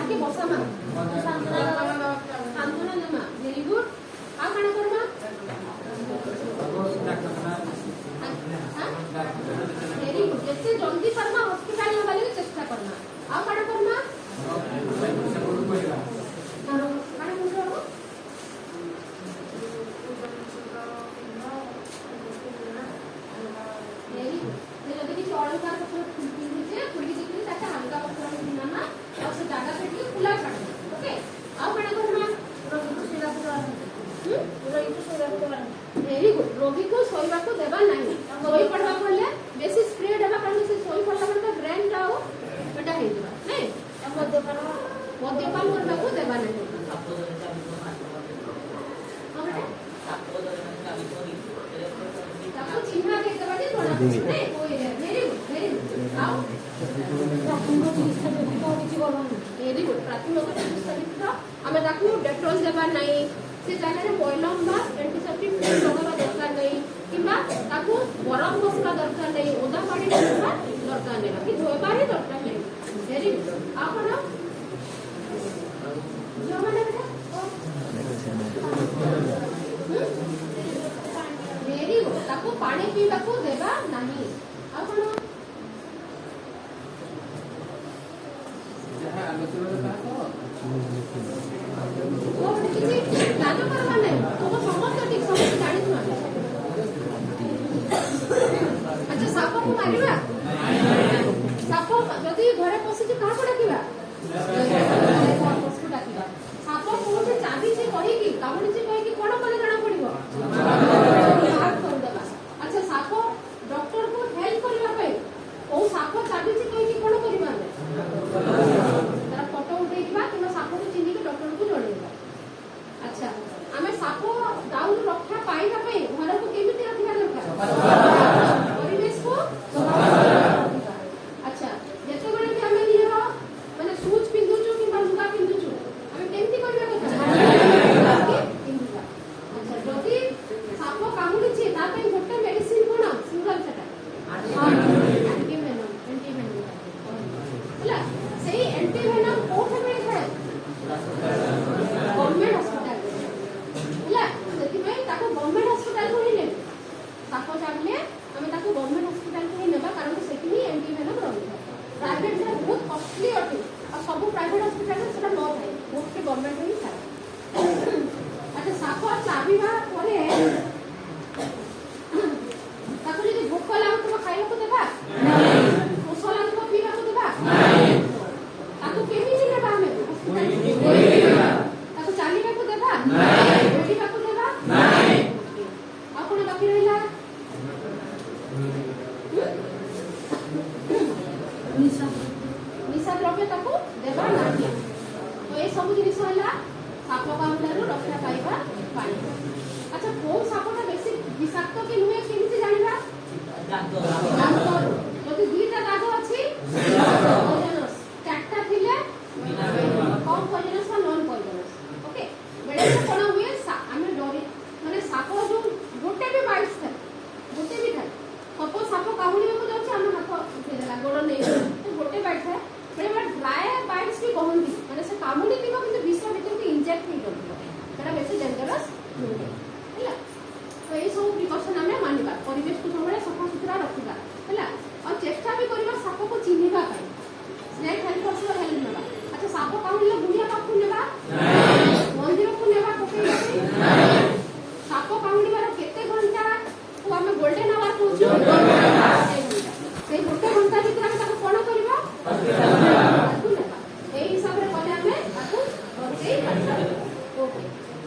के बसामा सांत्वना देमा very good आ काना करबा वेरी गुड जैसे जल्दी करना हॉस्पिटल लेवल के चेष्टा करना आ काना करना वेरी गुड रोगी को सोइबा को देबा नहीं सोई पड़वा पड़ले बेसी स्प्रेड हेबा कारण से सोई पड़ला मतलब ब्रेन जाओ बेटा हे दिबा नहीं मद्यपान करबा को देबा नहीं ताको चिन्हा के देबा जे थोड़ा नहीं कोई वेरी गुड आओ वेरी गुड प्राथमिक चिकित्सा हमें ताको डेटॉल देबा नहीं से जगह रे बॉयलम बा एंटीसेप्टिक लगावा दरकार नहीं किबा ताको गरम मसला दरकार नहीं ओदा पानी देबा दरकार नहीं कि धोबा ही दरकार नहीं वेरी गुड आपण जो माने बेटा वेरी गुड ताको पानी पीबा को देबा नहीं आपण जहां आलोचना जानो करबा नहीं तो समस्त ठीक समस्त जानि छु अच्छा साप को मारिबा साप जदी घरे पसी जे कहा को डाकिबा पसी डाकिबा साप कोठे चाबी से कहि की कामणी से कहि की कोन कोन जाना पड़िबो हाथ कर देबा अच्छा साप डॉक्टर को हेल्प करबा पे ओ साप चाबी से कहि की कोन करबा तारा फोटो उठेइबा कि साप को चिन्ही के डॉक्टर को जोड़ेबा अच्छा हमें साप डाउन रक्षा पाइबा पे घर को केमिति रखिबा दरकार परिवेश को अच्छा जते बड़े कि हमें नियर माने शूज पिंदु छु कि लुगा पिंदु छु हमें केमिति करबा କଥା अच्छा जदी साप कामुडी छी ता पे गोटे मेडिसिन कोन सिंगल सेटा एंटी वेनम होला सेही एंटी वेनम कोठे में है गवर्नमेंट हॉस्पिटल होला सेति में ताको गवर्नमेंट हॉस्पिटल को ही ले साप जागले हमें ताको गवर्नमेंट हॉस्पिटल को ही नेबा कारण से सेति एंटी वेनम रही प्राइवेट से बहुत कॉस्टली अटे और सब प्राइवेट हॉस्पिटल में सेटा न थाए बहुत गवर्नमेंट ही थाए अच्छा साप चाबीबा परे ताको जे भूख लागो खाइबा को देबा नहीं कोस लागो पीबा को देबा नहीं ताको केमिति नेबा हमें हॉस्पिटल ताको चालीबा को देबा नहीं बैठीबा को देबा नहीं आपण बाकी रहिला निशा द्रव्य ताको देबा नहीं तो ए सब जिनिस होला साप कामलारू रक्षा पाइबा पानी अच्छा कोन सापटा बेसी विषाक्त कि नुहे केमिति जानिबा दांत जदि दुईटा दाग अछि पॉइजनस चारटा थिले कम पॉइजनस और नॉन पॉइजनस ओके बेडे कोन हुए हमें डरी माने साप जो गोटे भी बाइट्स था गोटे भी था सपोज साप कामुडी को जाउछ हम हाथ उठे देला गोड़ नै तो गोटे बाइट था बेडे ड्राई बाइट्स भी कहंदी माने से कामुडी दिबो किंतु विष भीतर के इंजेक्ट नहीं करबो एटा बेसी डेंजरस होला तो ये सब प्रिकॉशन हमें मानिबा परिवेश को सबले सफा सुथरा रखिबा हैला और चेष्टा भी करबा साप को चिन्हिबा पाई स्नेक हेल्प करबा हेल्प नेबा अच्छा साप कामुडले बुढ़िया पाखु नेबा नहीं मंदिर को नेबा पकेबा नहीं साप कामुडी बार केते घंटा को हमें गोल्डन आवर कहू